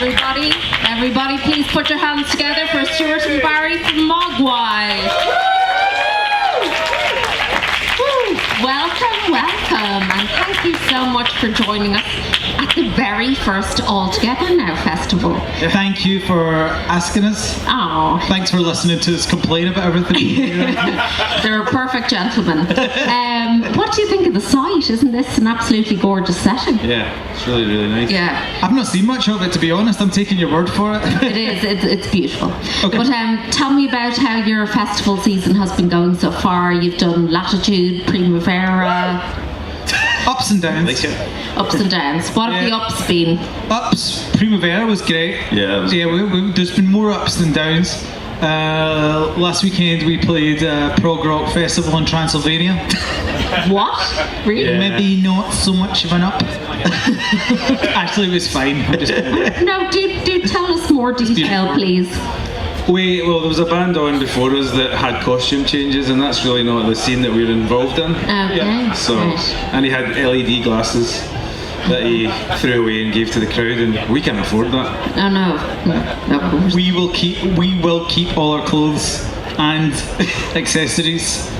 everybody. Everybody, please put your hands together for Stuart and Barry from MOGWAI. Welcome, welcome, and thank you so much for joining us at the very first All Together Now festival. Thank you for asking us. Oh, Thanks for listening to us complain about everything. they're a perfect gentleman. What do you think of the site? Isn't this an absolutely gorgeous setting? Yeah, it's really, really nice. Yeah, I've not seen much of it, to be honest. I'm taking your word for it. it is. It's beautiful. Okay. But tell me about how your festival season has been going so far. You've done Latitude, Primavera, Ups and downs. Like it. ups and downs. What have the Yeah. ups been? Ups, Primavera was great. Yeah, it was- there's been more ups than downs. Last weekend we played a prog rock festival in Transylvania. What? Really? Yeah. Maybe not so much of an up. Actually, it was fine. No, do tell us more detail, please. Well, there was a band on before us that had costume changes, and that's really not the scene that we're involved in. Okay. So, Right. and he had LED glasses that he threw away and gave to the crowd, and we can't afford that. Oh no. No, of course. We will keep all our clothes and accessories.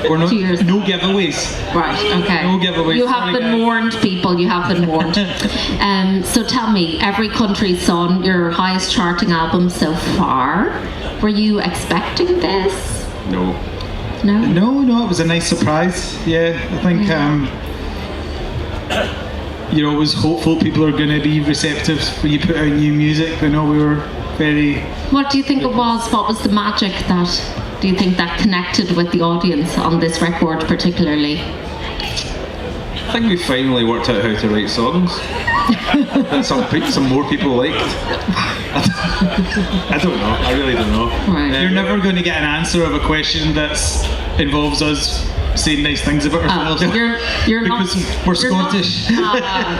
We're not Cheers. no giveaways. Right, okay. No giveaways. You have Sorry, been guys. warned, people. You have been warned. So tell me, Every Country's Son, your highest charting album so far. Were you expecting this? No. No? No, it was a nice surprise. Yeah, I think you're always hopeful people are going to be receptive when you put out new music. But no, we were very. What do you think it was? What was the magic that, do you think that connected with the audience on this record particularly? I think we finally worked out how to write songs that some more people liked. I don't know. I really don't know. Right. You're never going to get an answer of a question that involves us saying nice things about ourselves. You're not, because we're you're not- Scottish.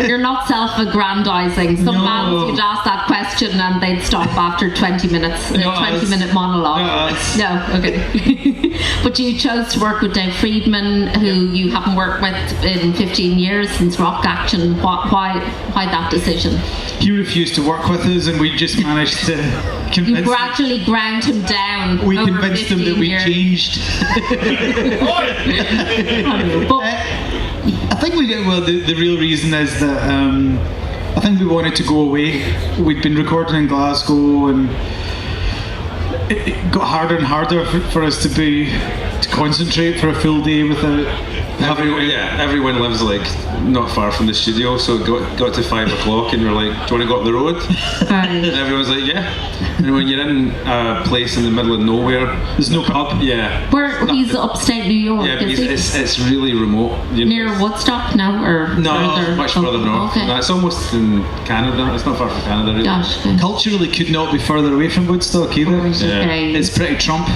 you're not self-aggrandizing. Some No. bands you'd ask that question and they'd stop after 20 minutes, Not us. 20-minute monologue. Not us. No, okay. But you chose to work with David Fridmann, who you haven't worked with in 15 years since Rock Action. Why that decision? He refused to work with us, and we just managed to You convince. gradually ground him down. We over convinced him 15 that we years. changed. But I think we did well. The real reason is that I think we wanted to go away. We'd been recording in Glasgow, and it got harder and harder for us to concentrate for a full day without having. Everyone lives like not far from the studio, so it got to 5 o'clock, and we're like, "Do you want to go up the road?" And everyone's like, "Yeah." And when you're in a place in the middle of nowhere, There's no pub. yeah, where he's upstate New York, yeah, but is he? it's really remote. You know. Near Woodstock now, or No, further? much further north. Okay. No, it's almost in Canada. It's not far from Canada, really. Gosh. Okay. Culturally, could not be further away from Woodstock either. Right, okay. It's pretty Trump.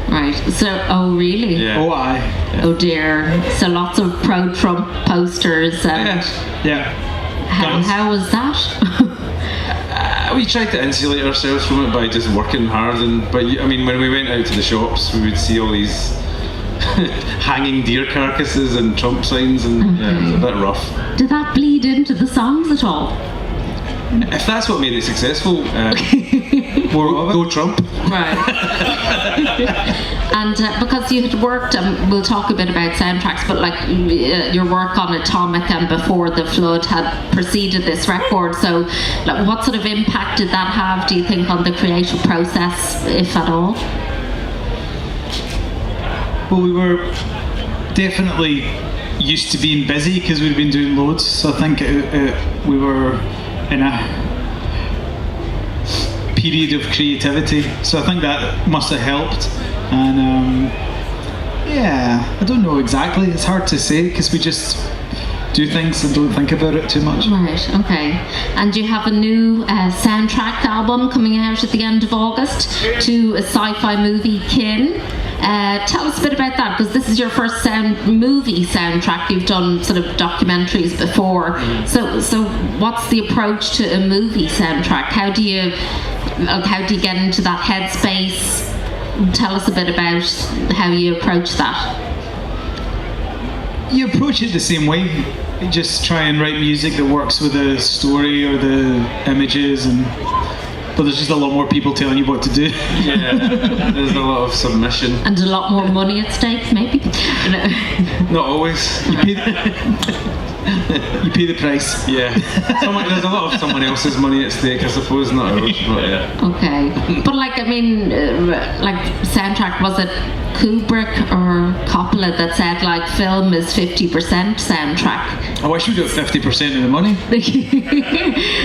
Right. So, oh really? Yeah. Oh, aye. Oh dear. So lots of pro-Trump posters and Yeah. how was that? We tried to insulate ourselves from it by just working hard, but I mean, when we went out to the shops, we would see all these hanging deer carcasses and Trump signs, and yeah, it was a bit rough. Did that bleed into the songs at all? If that's what made it successful, go Trump. Right. And because you had worked, we'll talk a bit about soundtracks, but like your work on Atomic and Before the Flood had preceded this record, so like, what sort of impact did that have, do you think, on the creative process, if at all? Well, we were definitely used to being busy because we'd been doing loads. So I think we were in a period of creativity. So I think that must have helped. And yeah, I don't know exactly. It's hard to say because we just do things and don't think about it too much. Right, okay. And you have a new soundtrack album coming out at the end of August to a sci-fi movie, Kin. Tell us a bit about that, because this is your first movie soundtrack. You've done sort of documentaries before. So what's the approach to a movie soundtrack? How do you get into that headspace? Tell us a bit about how you approach that. You approach it the same way. just try and write music that works with the story or the images, but there's just a lot more people telling you what to do. Yeah, there's a lot of submission. And a lot more money at stake, maybe. No. Not always. You pay the price. Yeah. There's a lot of someone else's money at stake, I suppose, not ours, but yeah. Okay. But like, I mean, like soundtrack, was it Kubrick or Coppola that said like film is 50% soundtrack? I wish we got 50% of the money.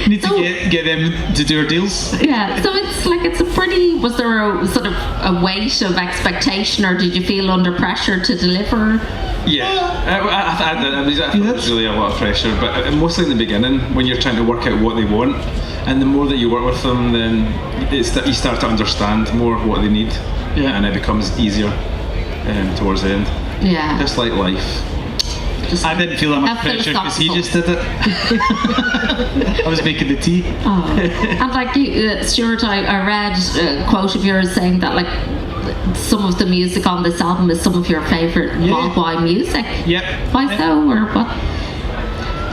Need to get them to do our deals. Yeah, so it's like, was there a sort of a weight of expectation, or did you feel under pressure to deliver? Yeah, I think there's really a lot of pressure, but mostly in the beginning when you're trying to work out what they want, and the more that you work with them, then you start to understand more what they need, and it becomes easier towards the end. Yeah. Just like life. I didn't feel that much pressure because he just did it. I was making the tea. Oh. And like Stuart, I read a quote of yours saying that like some of the music on this album is some of your favourite MOGWAI music. Yep. Why so, or what?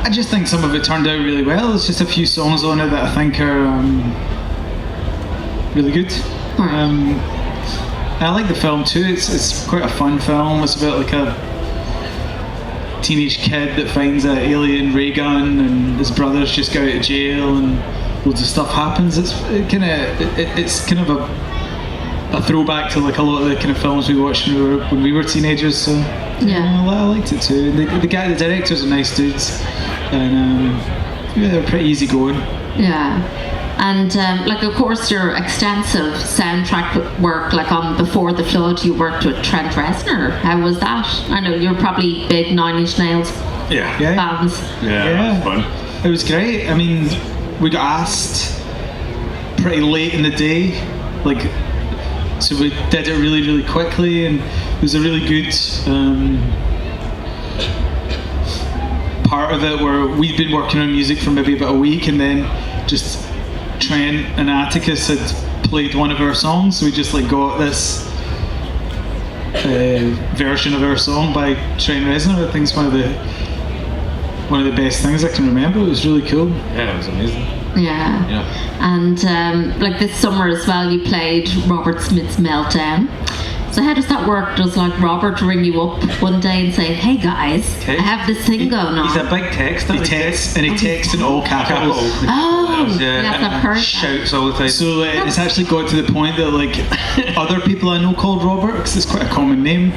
I just think some of it turned out really well. There's just a few songs on it that I think are really good. Right. I like the film too. It's quite a fun film. It's about like a teenage kid that finds an alien ray gun, and his brother's just got out of jail, and loads of stuff happens. It's kind of a throwback to like a lot of the kind of films we watched when we were teenagers. So yeah, I liked it too. The directors are nice dudes, and they're pretty easygoing. Yeah. And like, of course, your extensive soundtrack work, like on Before the Flood, you worked with Trent Reznor. How was that? I know you're probably big Nine Inch Nails fans. Yeah, that was fun. It was great. I mean, we got asked pretty late in the day, like, so we did it really, really quickly, and it was a really good part of it where we'd been working on music for maybe about a week, and then just Trent and Atticus had played one of our songs, so we just like got this version of our song by Trent Reznor. I think it's one of the best things I can remember. It was really cool. Yeah, it was amazing. Yeah. And like this summer as well, you played Robert Smith's Meltdown. So how does that work? Does like Robert ring you up one day and say, "Hey guys, I have this thing going on"? He's a big texter. He texts in all capitals. Oh, yes, I've heard that. Shouts all the time. So it's actually got to the point that like other people I know called Robert, because it's quite a common name.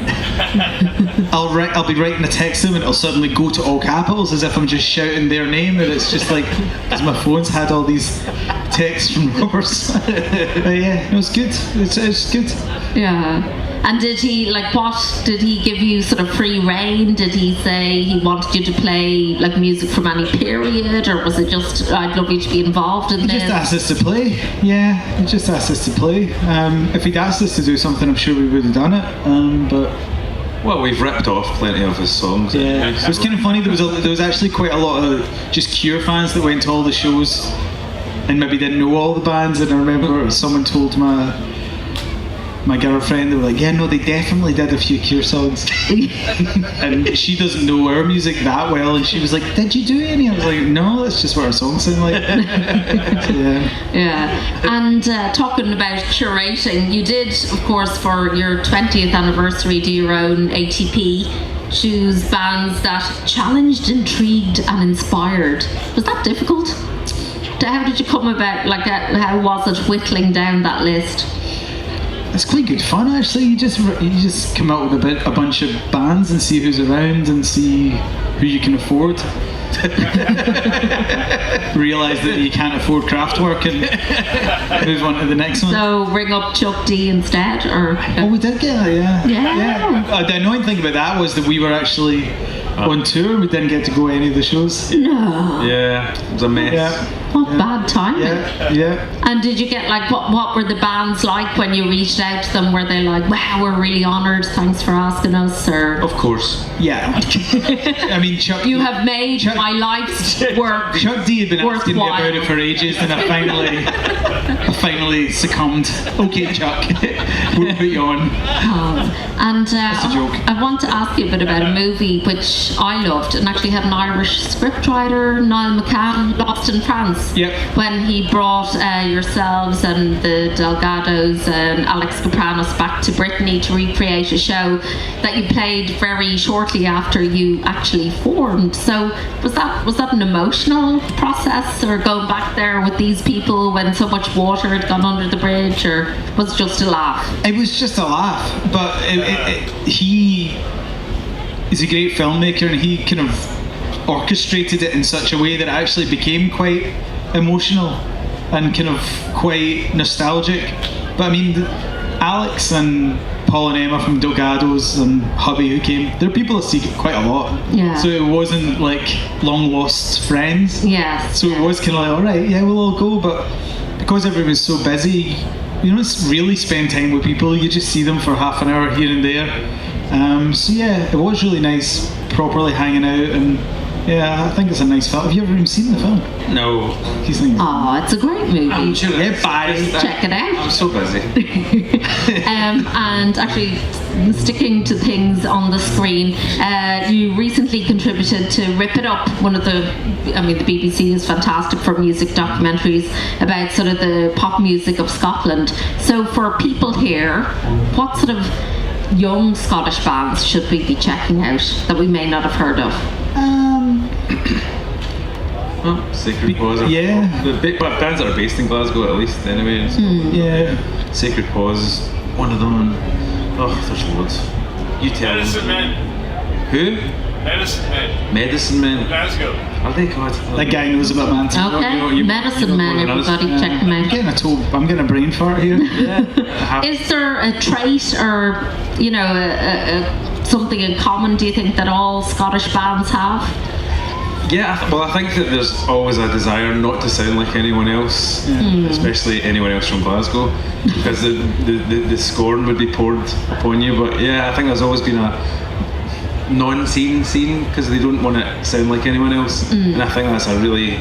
I'll be writing a text to them, and it'll suddenly go to all capitals as if I'm just shouting their name, and it's just like because my phone's had all these texts from Roberts. Yeah, it was good. It's good. Yeah. And did he give you sort of free rein? Did he say he wanted you to play like music from any period, or was it just I'd love you to be involved in this? He just asked us to play. Yeah, he just asked us to play. If he'd asked us to do something, I'm sure we would have done it. But well, we've ripped off plenty of his songs. Yeah, it was kind of funny. There was actually quite a lot of just Cure fans that went to all the shows and maybe didn't know all the bands. And I remember someone told my girlfriend, they were like, yeah, no, they definitely did a few Cure songs. And she doesn't know our music that well, and she was like, did you do any? I was like, no, that's just what our songs sound like. Yeah. And talking about curating, you did, of course, for your 20th anniversary, do your own ATP, choose bands that challenged, intrigued and inspired. Was that difficult? How did you come about, like, how was it whittling down that list? It's quite good fun, actually. You just come out with a bunch of bands and see who's around and see who you can afford. Realise that you can't afford Kraftwerk and move on to the next one. So ring up Chuck D instead, or? Oh, we did get that, yeah. Yeah. The annoying thing about that was that we were actually on tour. We didn't get to go to any of the shows. No. Yeah, it was a mess. Yeah. What bad timing. Yeah. And did you get like, what were the bands like when you reached out to them? Were they like, wow, we're really honoured, thanks for asking us? Or Of course. Yeah. I mean, Chuck. you have made my life's work Chuck D had been asking me worthwhile. about it for ages, and I finally succumbed. Okay, Chuck, we'll put you on. And That's a joke. I want to ask you a bit about a movie which I loved and actually had an Irish scriptwriter, Niall McCann, Lost in France. Yep. When he brought yourselves and the Delgados and Alex Kapranos back to Brittany to recreate a show that you played very shortly after you actually formed. So was that an emotional process, or going back there with these people when so much water had gone under the bridge, or was it just a laugh? It was just a laugh, but he is a great filmmaker, and he kind of orchestrated it in such a way that it actually became quite emotional and kind of quite nostalgic. But I mean, Alex and Paul and Emma from Delgados and Hubby who came, they're people I see quite a lot. Yeah. So it wasn't like long lost friends. Yes. So it was kind of like, all right, yeah, we'll all go. But because everyone's so busy, you don't really spend time with people. You just see them for half an hour here and there. So yeah, it was really nice, properly hanging out, and yeah, I think it's a nice film. Have you ever even seen the film? No. He's like, Oh, it's a great movie. I'm sure Yeah, bye. Check it out. I'm so busy. And actually, sticking to things on the screen, you recently contributed to Rip It Up, the BBC is fantastic for music documentaries about sort of the pop music of Scotland. So for people here, what sort of young Scottish bands should we be checking out that we may not have heard of? Sacred Paws. Yeah. The big bands that are based in Glasgow, at least, anyway. yeah. Sacred Paws, one of them. Oh, there's loads. You tell Medicine me. Men. Who? Medicine Men. Medicine Men. Glasgow. Are they God? That guy knows about Manson. Okay, Medicine Men, everybody, check them out. I'm getting a brain fart here. Is there a trait or, something in common, do you think, that all Scottish bands have? Yeah, I think that there's always a desire not to sound like anyone else, especially anyone else from Glasgow, because the scorn would be poured upon you. But yeah, I think there's always been a non-scene because they don't want to sound like anyone else, and I think that's a really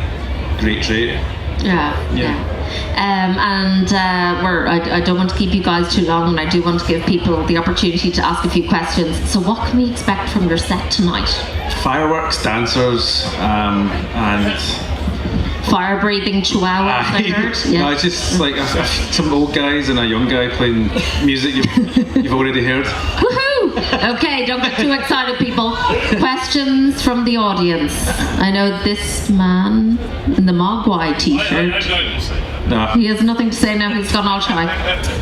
great trait. Yeah. I don't want to keep you guys too long, and I do want to give people the opportunity to ask a few questions. So what can we expect from your set tonight? Fireworks, dancers, and Fire-breathing chihuahua, I heard. Yeah. no, it's just like some old guys and a young guy playing music you've already heard. Woohoo! Okay, don't get too excited, people. Questions from the audience. I know this man in the Mogwai t-shirt. I don't say that. No. He has nothing to say now. He's gone all shy.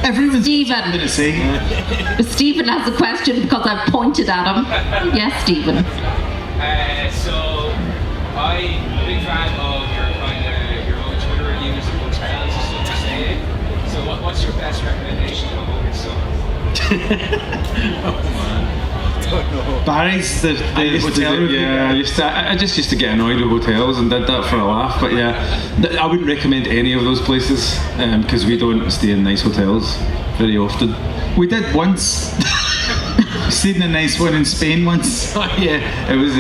Everyone's Stephen. something to say. Stephen has a question because I've pointed at him. Yes, Stephen. So I'm a big fan of your own Twitter reviews of hotels and stuff you're staying. So what's your best recommendation of over summer? Barry's the hotel review. Yeah, I just used to get annoyed with hotels and did that for a laugh. But yeah, I wouldn't recommend any of those places because we don't stay in nice hotels very often. We did once. Stayed in a nice one in Spain once. Yeah, it was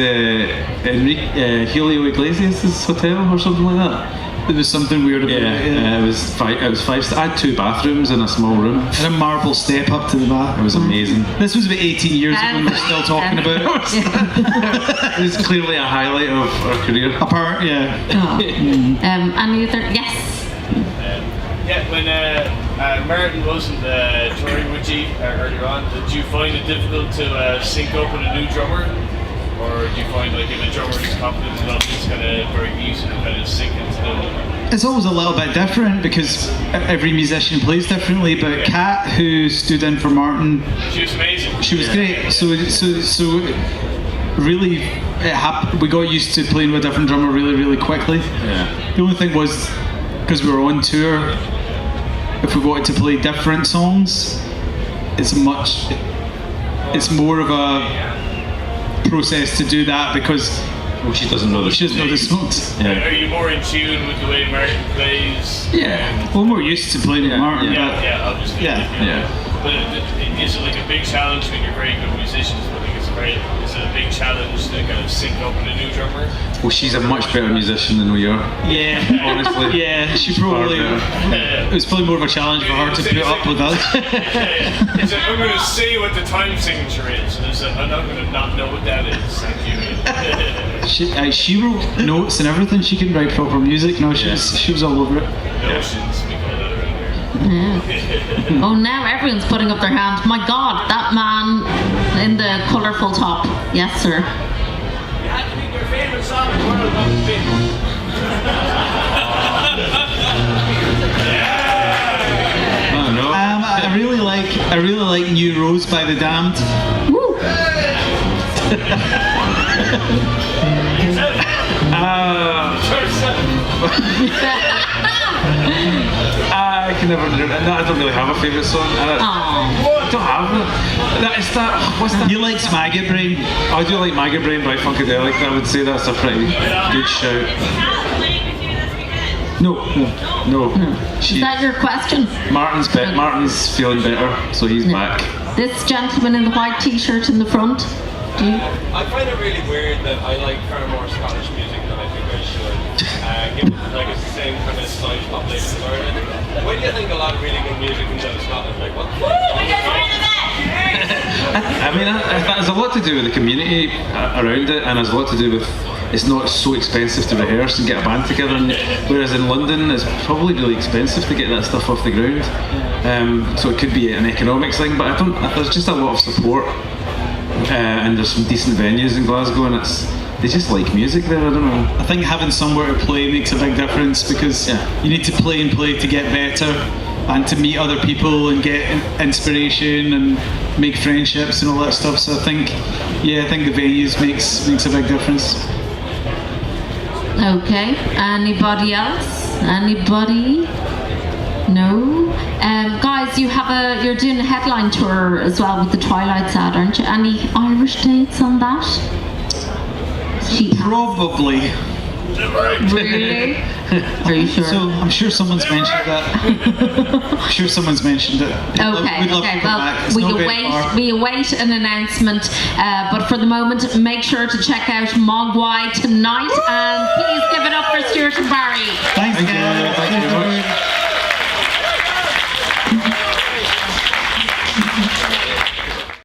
Julio Iglesias' hotel or something like that. There was something weird about it. It was 5 stars. I had 2 bathrooms in a small room. And a marble step up to the bath. It was amazing. This was about 18 years ago and we're still talking about it. It was clearly a highlight of our career. Apart, yeah. Any other? Yes. When Martin wasn't touring with you earlier on, did you find it difficult to sync up with a new drummer? Or do you find like if a drummer is confident enough, it's kind of very easy to kind of sink into the... It's always a little bit different because every musician plays differently, but Kat, who stood in for Martin, She was amazing. she was great. So really, we got used to playing with a different drummer really, really quickly. Yeah. The only thing was, because we were on tour, if we wanted to play different songs, it's more of a process to do that because Well, she doesn't know the She doesn't know the songs. Yeah. Are you more in tune with the way Martin plays? Yeah. Well, we're used to playing with Martin. Yeah, obviously. Yeah. Yeah. But is it like a big challenge? I mean, you're very good musicians, but like is it a big challenge to kind of sync up with a new drummer? Well, she's a much better musician than we are. Yeah. Honestly. Yeah, she probably. It was probably more of a challenge for her to put up with us. Is it, I'm going to say what the time signature is. I'm not going to not know what that is. Thank you. She wrote notes and everything. She can write proper music. No, she was all over it. Notions, we call that around here. Oh, now everyone's putting up their hand. My God, that man in the colourful top. Yes, sir. You had to pick your favourite song in the world, not the big. I don't know. I really like New Rose by the Damned. Woo. I can never do that. No, I don't really have a favourite song. I don't have it. It's that. What's that? You like Maggot Brain? I do like Maggot Brain by Funkadelic. I would say that's a pretty good shout. No. Is that your question? Martin's feeling better, so he's back. This gentleman in the white t-shirt in the front. Do you? I find it really weird that I like far more Scottish music than I think I should. Given like it's the same kind of size population as Ireland. Why do you think a lot of really good music comes out of Scotland? Like what? I mean, there's a lot to do with the community around it, and there's a lot to do with it's not so expensive to rehearse and get a band together. And whereas in London, it's probably really expensive to get that stuff off the ground. So it could be an economics thing, but there's just a lot of support. And there's some decent venues in Glasgow, and they just like music there. I don't know. I think having somewhere to play makes a big difference because you need to play to get better and to meet other people and get inspiration and make friendships and all that stuff. So I think the venues makes a big difference. Okay. Anybody else? Anybody? No. Guys, you're doing a headline tour as well with the Twilight Sad, aren't you? Any Irish dates on that? Probably. Really? Are you sure? So I'm sure someone's mentioned that. I'm sure someone's mentioned it. Okay. We'd love to come back. It's not very far. We await an announcement. But for the moment, make sure to check out MOGWAI tonight, and please give it up for Stuart and Barry. Thanks, Thank you very much.